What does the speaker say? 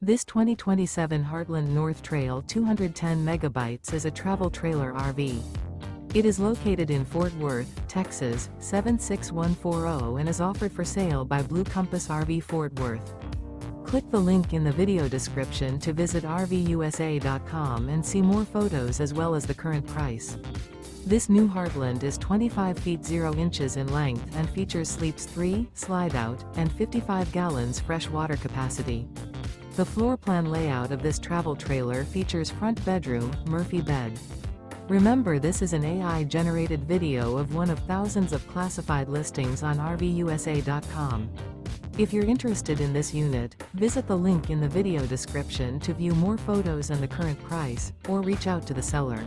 This 2027 Heartland North Trail 210 megabytes is a travel trailer RV. It is located in Fort Worth, Texas, 76140 and is offered for sale by Blue Compass RV Fort Worth. Click the link in the video description to visit RVUSA.com and see more photos as well as the current price. This new Heartland is 25 feet 0 inches in length and features sleeps 3, Slideout, and 55 gallons fresh water capacity. The floor plan layout of this travel trailer features front bedroom, Murphy bed. Remember, this is an AI-generated video of one of thousands of classified listings on RVUSA.com. If you're interested in this unit, visit the link in the video description to view more photos and the current price, or reach out to the seller.